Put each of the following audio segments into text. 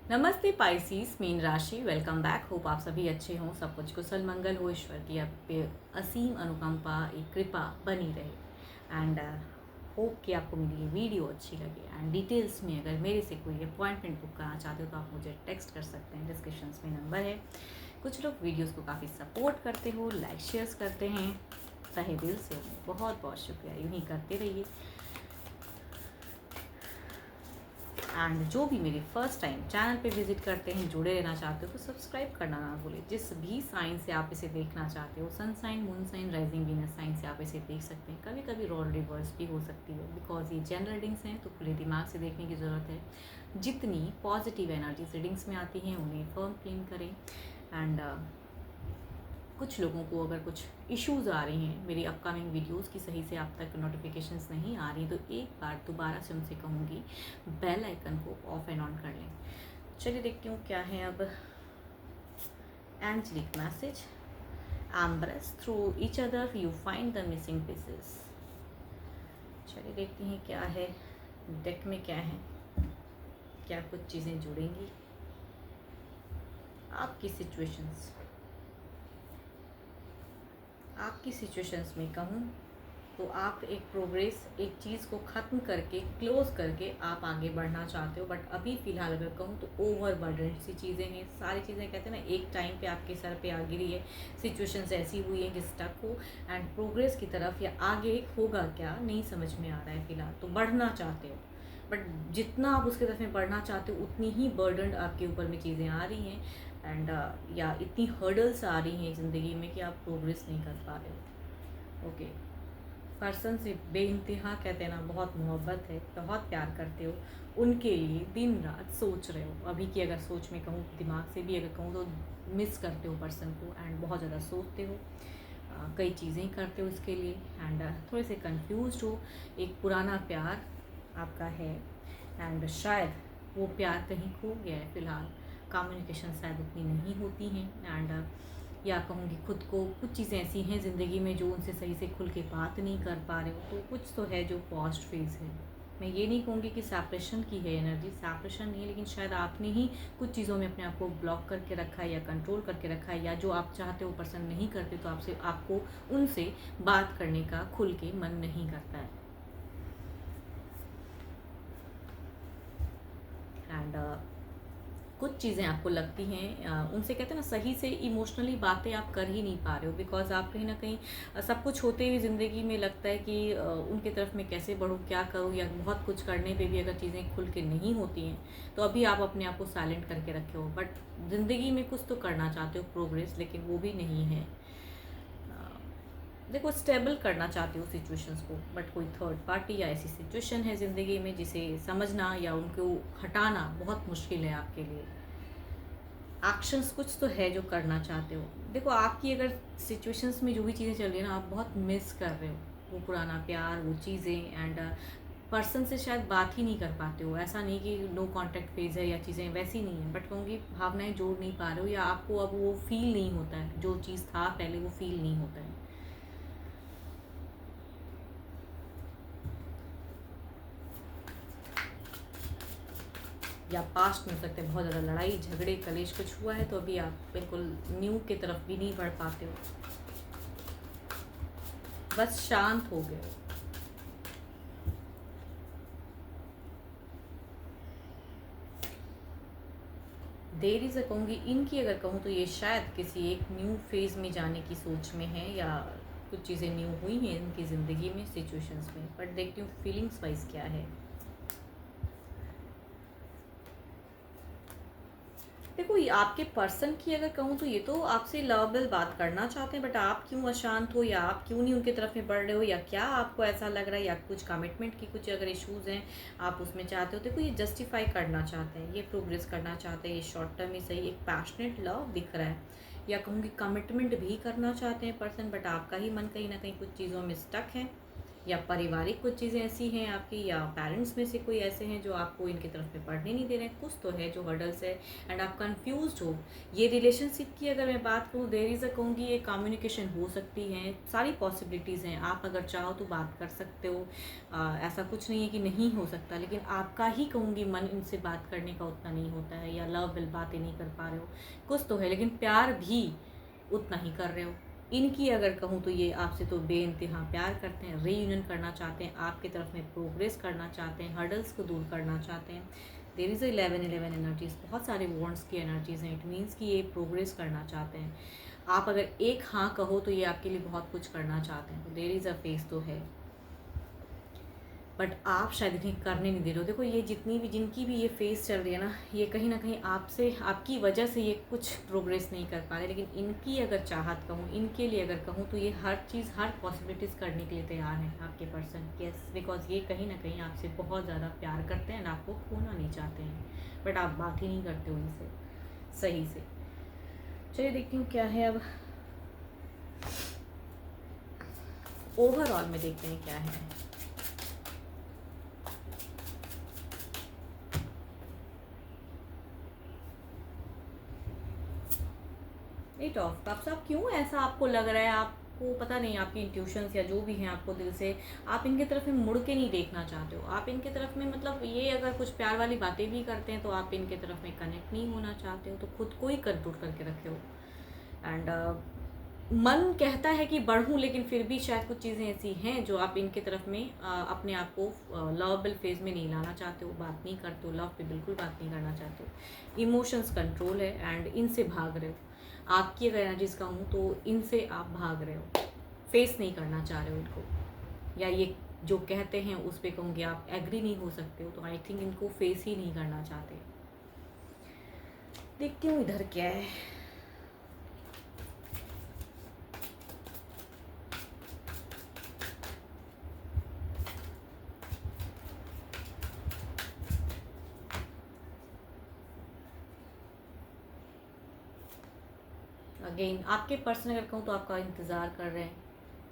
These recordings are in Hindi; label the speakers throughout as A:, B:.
A: नमस्ते पाइसीस मीन राशि, वेलकम बैक। होप आप सभी अच्छे हों, सब कुछ कुशल मंगल हो, ईश्वर की आप पे असीम अनुकंपा, एक कृपा बनी रहे। एंड होप कि आपको मेरी ये वीडियो अच्छी लगे। एंड डिटेल्स में अगर मेरे से कोई अपॉइंटमेंट बुक करना चाहते हो तो आप मुझे टेक्स्ट कर सकते हैं, डिस्क्रिप्शन में नंबर है। कुछ लोग वीडियोज़ को काफ़ी सपोर्ट करते हो, लाइक शेयर्स करते हैं, तहे दिल से बहुत बहुत शुक्रिया। यूँ ही करते रहिए। एंड जो भी मेरे फर्स्ट टाइम चैनल पे विजिट करते हैं, जुड़े रहना चाहते हो तो सब्सक्राइब करना ना भूलें। जिस भी साइन से आप इसे देखना चाहते हो, sun sign, moon sign, rising Venus sign से आप इसे देख सकते हैं। कभी कभी रोल रिवर्स भी हो सकती है, बिकॉज ये जनरल रीडिंग्स हैं तो खुले दिमाग से देखने की ज़रूरत है। जितनी पॉजिटिव एनर्जी रीडिंग्स में आती हैं उन्हें फर्म क्लेम करें। एंड कुछ लोगों को अगर कुछ इश्यूज़ आ रही हैं, मेरी अपकमिंग वीडियोस की सही से आप तक नोटिफिकेशंस नहीं आ रही, तो एक बार दोबारा से उनसे कहूँगी बेल आइकन को ऑफ एंड ऑन कर लें। चलिए देखती हूँ क्या है अब angelic message. Embrace through each other you find the missing pieces. चलिए देखती हैं क्या है डेक में, क्या है, क्या कुछ चीज़ें जुड़ेंगी आपकी सिचुएशंस में। कहूँ तो आप एक प्रोग्रेस, एक चीज़ को ख़त्म करके, क्लोज करके आप आगे बढ़ना चाहते हो। बट अभी फ़िलहाल अगर कहूँ तो ओवर बर्डन सी चीज़ें हैं, सारी चीज़ें कहते हैं ना एक टाइम पे आपके सर पे आ गिरी है। सिचुएशंस ऐसी हुई है कि स्टक हो, एंड प्रोग्रेस की तरफ या आगे होगा क्या नहीं समझ में आ रहा है फ़िलहाल। तो बढ़ना चाहते हो, बट जितना आप उसके तरफ में बढ़ना चाहते हो उतनी ही बर्डन आपके ऊपर में चीज़ें आ रही हैं। एंड या इतनी हर्डल्स आ रही हैं ज़िंदगी में कि आप प्रोग्रेस नहीं कर पा रहे हो। ओके, पर्सन से बेइंतहा कहते हैं ना, बहुत मोहब्बत है, बहुत प्यार करते हो, उनके लिए दिन रात सोच रहे हो। अभी की अगर सोच में कहूँ, दिमाग से भी अगर कहूँ तो मिस करते हो पर्सन को, एंड बहुत ज़्यादा सोचते हो, कई चीज़ें करते हो इसके लिए। एंड थोड़े से कंफ्यूज हो। एक पुराना प्यार आपका है, एंड शायद वो प्यार कहीं खो गया है फ़िलहाल। कम्युनिकेशन शायद उतनी नहीं होती हैं। एंड या कहूँगी खुद को, कुछ चीज़ें ऐसी हैं ज़िंदगी में जो उनसे सही से खुल के बात नहीं कर पा रहे हो। तो कुछ तो है जो पॉस्ट फेज़ है। मैं ये नहीं कहूँगी कि सेपरेशन की है एनर्जी, सेपरेशन नहीं है, लेकिन शायद आपने ही कुछ चीज़ों में अपने आप को ब्लॉक करके रखा है या कंट्रोल करके रखा है, या जो आप चाहते हो पर्सन नहीं करते, तो आपको उनसे बात करने का खुल के मन नहीं करता है। एंड कुछ चीज़ें आपको लगती हैं उनसे कहते हैं ना सही से इमोशनली बातें आप कर ही नहीं पा रहे हो, बिकॉज आप कहीं ना कहीं सब कुछ होते हुए ज़िंदगी में लगता है कि उनके तरफ मैं कैसे बढ़ूँ, क्या करूँ, या बहुत कुछ करने पे भी अगर चीज़ें खुल के नहीं होती हैं तो अभी आप अपने आप को साइलेंट करके रखे हो। बट ज़िंदगी में कुछ तो करना चाहते हो प्रोग्रेस, लेकिन वो भी नहीं है। देखो, स्टेबल करना चाहते हो सिचुएशंस को, बट कोई थर्ड पार्टी या ऐसी सिचुएशन है ज़िंदगी में जिसे समझना या उनको हटाना बहुत मुश्किल है आपके लिए। एक्शंस कुछ तो है जो करना चाहते हो। देखो, आपकी अगर सिचुएशंस में जो भी चीज़ें चल रही है ना, आप बहुत मिस कर रहे हो वो पुराना प्यार, वो चीज़ें। एंड पर्सन से शायद बात ही नहीं कर पाते हो। ऐसा नहीं कि नो कांटेक्ट फेज है या चीज़ें वैसी नहीं है, बट कहूँगी भावनाएं जोड़ नहीं पा रहे हो, या आपको अब वो फील नहीं होता है जो चीज़ था पहले, वो फील नहीं होता है। या पास्ट में हो सकते हैं बहुत ज़्यादा लड़ाई झगड़े कलेश कुछ हुआ है, तो अभी आप बिल्कुल न्यू की तरफ भी नहीं बढ़ पाते हो, बस शांत हो गए हो। देरी से कहूँगी इनकी, अगर कहूँ तो ये शायद किसी एक न्यू फेज़ में जाने की सोच में है, या कुछ चीज़ें न्यू हुई हैं इनकी ज़िंदगी में, सिचुएशंस में। बट देखती हूँ फीलिंग्स वाइज क्या है। देखो, ये आपके पर्सन की अगर कहूँ तो ये तो आपसे लवेबल बात करना चाहते हैं, बट आप क्यों अशांत हो, या आप क्यों नहीं उनके तरफ में बढ़ रहे हो, या क्या आपको ऐसा लग रहा है, या कुछ कमिटमेंट की कुछ अगर इश्यूज़ हैं आप उसमें चाहते हो। देखो, ये जस्टिफाई करना चाहते हैं, ये प्रोग्रेस करना चाहते हैं, ये शॉर्ट टर्म ही सही एक पैशनेट लव दिख रहा है, या कहूँगी कमिटमेंट भी करना चाहते हैं पर्सन, बट आपका ही मन कहीं ना कहीं कुछ चीज़ों में स्टक है, या पारिवारिक कुछ चीज़ें ऐसी हैं आपकी, या पेरेंट्स में से कोई ऐसे हैं जो आपको इनकी तरफ में पढ़ने नहीं दे रहे हैं, कुछ तो है जो हर्डल्स है एंड आप कंफ्यूज्ड हो। ये रिलेशनशिप की अगर मैं बात करूँ, देयर इज़ अ कहूँगी ये कम्युनिकेशन हो सकती है, सारी पॉसिबिलिटीज़ हैं, आप अगर चाहो तो बात कर सकते हो। ऐसा कुछ नहीं है कि नहीं हो सकता, लेकिन आपका ही कहूँगी मन इनसे बात करने का उतना नहीं होता है, या लव बिल बातें नहीं कर पा रहे हो। कुछ तो है, लेकिन प्यार भी उतना ही कर रहे हो। इनकी अगर कहूँ तो ये आपसे तो बेइंतहा प्यार करते हैं, रीयूनियन करना चाहते हैं, आपकी तरफ में प्रोग्रेस करना चाहते हैं, हर्डल्स को दूर करना चाहते हैं। देयर इज़ 11-11 एनर्जीज, बहुत सारे वॉन्ड्स की एनर्जीज हैं। इट मीन्स कि ये प्रोग्रेस करना चाहते हैं। आप अगर एक हाँ कहो तो ये आपके लिए बहुत कुछ करना चाहते हैं, तो देयर इज़ अ फेस तो है, बट आप शायद इन्हें करने नहीं दे रहे हो। देखो ये जितनी भी जिनकी भी ये फेस चल रही है ना, ये कहीं ना कहीं आपसे, आपकी वजह से ये कुछ प्रोग्रेस नहीं कर पा रहे, लेकिन इनकी अगर चाहत कहूँ, इनके लिए अगर कहूँ तो ये हर चीज़, हर पॉसिबिलिटीज़ करने के लिए तैयार हैं आपके पर्सन। यस, बिकॉज ये कहीं ना कहीं आपसे बहुत ज़्यादा प्यार करते हैं, आपको खोना नहीं चाहते हैं, बट आप बात ही नहीं करते हो इनसे सही से। चलिए देखती हूँ क्या है अब, ओवरऑल में देखते हैं क्या है। एट ऑफ कप्स, आप क्यों ऐसा आपको लग रहा है, आपको पता नहीं, आपकी इंट्यूशंस या जो भी हैं, आपको दिल से आप इनके तरफ में मुड़ के नहीं देखना चाहते हो। आप इनके तरफ में, मतलब ये अगर कुछ प्यार वाली बातें भी करते हैं तो आप इनके तरफ में कनेक्ट नहीं होना चाहते हो, तो खुद को ही कंट्रोल करके रखे हो। एंड मन कहता है कि बढ़ूं, लेकिन फिर भी शायद कुछ चीज़ें ऐसी हैं जो आप इनके तरफ में अपने आप को लवेबल फेज में नहीं लाना चाहते हो, बात नहीं करते हो, लव पे बिल्कुल बात नहीं करना चाहते हो। इमोशंस कंट्रोल है एंड इनसे भाग रहे हो। आपकी अगर एनर्जीज कहूँ तो इनसे आप भाग रहे हो, फेस नहीं करना चाह रहे हो इनको, या ये जो कहते हैं उस पर कहूँगी आप एग्री नहीं हो सकते हो, तो आई थिंक इनको फेस ही नहीं करना चाहते। देखती हूँ इधर क्या है। अगेन आपके पर्सन अगर कहूँ तो आपका इंतज़ार कर रहे हैं,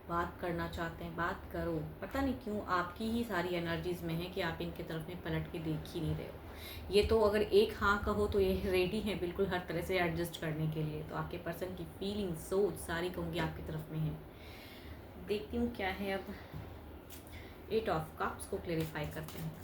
A: बात करना चाहते हैं, बात करो। पता नहीं क्यों आपकी ही सारी एनर्जीज में है कि आप इनके तरफ में पलट के देख ही नहीं रहे हो। ये तो अगर एक हाँ कहो तो ये रेडी है बिल्कुल हर तरह से एडजस्ट करने के लिए, तो आपके पर्सन की फीलिंग, सोच सारी कहूँगी आपकी तरफ में है। देखती हूँ क्या है अब, एट ऑफ कप्स को क्लेरिफाई करते हैं।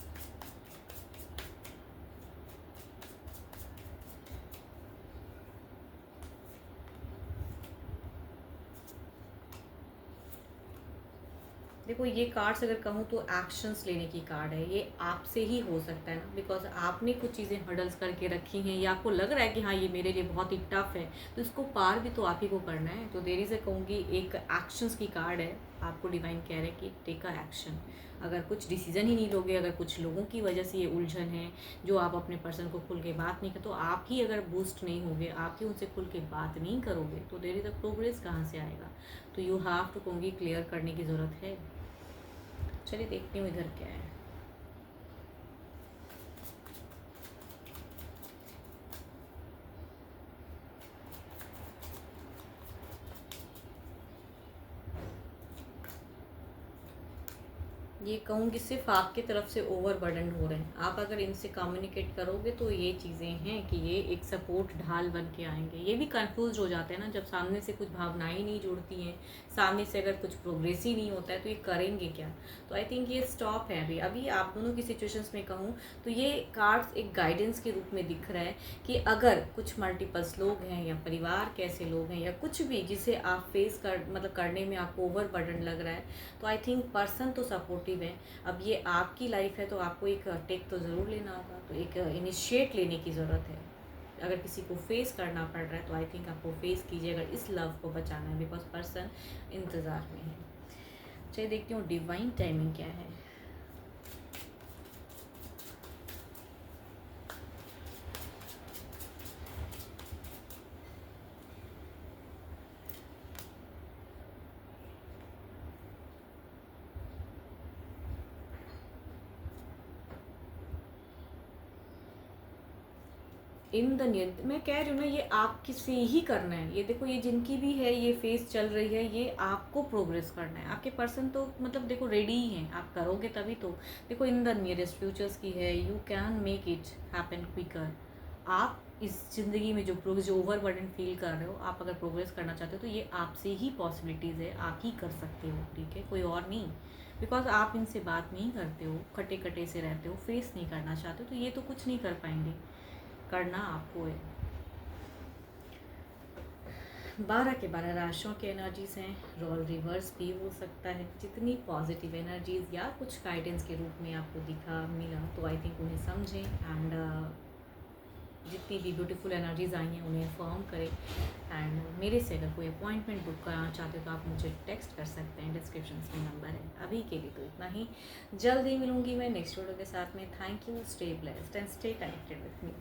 A: देखो ये कार्ड्स अगर कहूँ तो एक्शंस लेने की कार्ड है, ये आपसे ही हो सकता है ना, बिकॉज आपने कुछ चीज़ें हर्डल्स करके रखी हैं, या आपको लग रहा है कि हाँ ये मेरे लिए बहुत ही टफ है, तो इसको पार भी तो आप ही को करना है। तो देरी से कहूँगी एक एक्शंस की कार्ड है, आपको डिवाइन कह रहे हैं कि टेक अ एक्शन। अगर कुछ डिसीजन ही नहीं लोगे, अगर कुछ लोगों की वजह से ये उलझन है जो आप अपने पर्सन को खुल के बात नहीं कर, तो आप ही अगर बूस्ट नहीं होगे, आप ही उनसे खुल के बात नहीं करोगे, तो देर इज़ अ प्रोग्रेस कहाँ से आएगा। तो यू हैव टू कहूँगी क्लियर करने की ज़रूरत है। चलिए देखती हूँ इधर क्या है। ये कहूँगी सिर्फ आपकी तरफ से ओवरबर्डन हो रहे हैं। आप अगर इनसे कम्युनिकेट करोगे तो ये चीज़ें हैं कि ये एक सपोर्ट ढाल बन के आएंगे। ये भी कंफ्यूज हो जाते हैं ना, जब सामने से कुछ भावनाएं ही नहीं जुड़ती हैं, सामने से अगर कुछ प्रोग्रेस ही नहीं होता है, तो ये करेंगे क्या। तो आई थिंक ये स्टॉप है अभी अभी आप दोनों की सिचुएशंस में कहूँ तो ये कार्ड्स एक गाइडेंस के रूप में दिख रहा है कि अगर कुछ मल्टीपल्स लोग हैं, या परिवार के ऐसे लोग हैं, या कुछ भी जिसे आप फेस कर मतलब करने में आपको ओवरबर्डन लग रहा है, तो आई थिंक पर्सन तो सपोर्टिव है। अब ये आपकी लाइफ है तो आपको एक टेक तो ज़रूर लेना होगा, तो एक इनिशिएट लेने की ज़रूरत है। अगर किसी को फेस करना पड़ रहा है तो आई थिंक आपको फेस कीजिए, अगर इस लव को बचाना है, बिकॉज पर्सन इंतज़ार में है। चलिए देखती हूँ डिवाइन टाइमिंग क्या है। इन द नियर, मैं कह रही हूँ ना, ये आपकी से ही करना है। ये देखो, ये जिनकी भी है ये फेस चल रही है, ये आपको प्रोग्रेस करना है। आपके पर्सन तो मतलब देखो रेडी ही हैं, आप करोगे तभी तो। देखो इन द नियरेस्ट फ्यूचर्स की है, you can make it happen quicker. आप इस ज़िंदगी में जो प्रोग्रेस, जो ओवरबर्डन फील कर रहे हो, आप अगर प्रोग्रेस करना चाहते हो तो ये आपसे ही पॉसिबिलिटीज़ है, आप ही कर सकते हो, ठीक है, कोई और नहीं। बिकॉज आप इनसे बात नहीं करते हो, कटे कटे से रहते हो, फेस नहीं करना चाहते हो, तो ये तो कुछ नहीं कर पाएंगे। करना आपको है। 12 के 12 राशियों के एनर्जीज हैं, रोल रिवर्स भी हो सकता है। जितनी पॉजिटिव एनर्जीज या कुछ गाइडेंस के रूप में आपको दिखा मिला तो आई थिंक उन्हें समझें, एंड जितनी भी ब्यूटीफुल एनर्जीज आई हैं उन्हें फॉर्म करें। एंड मेरे से अगर कोई अपॉइंटमेंट बुक कराना चाहते हो तो आप मुझे टेक्स्ट कर सकते हैं, डिस्क्रिप्शन में नंबर है। अभी के लिए तो इतना ही, जल्द ही मिलूंगी मैं नेक्स्ट वीडियो के साथ में। Thank you, stay blessed and stay connected with me.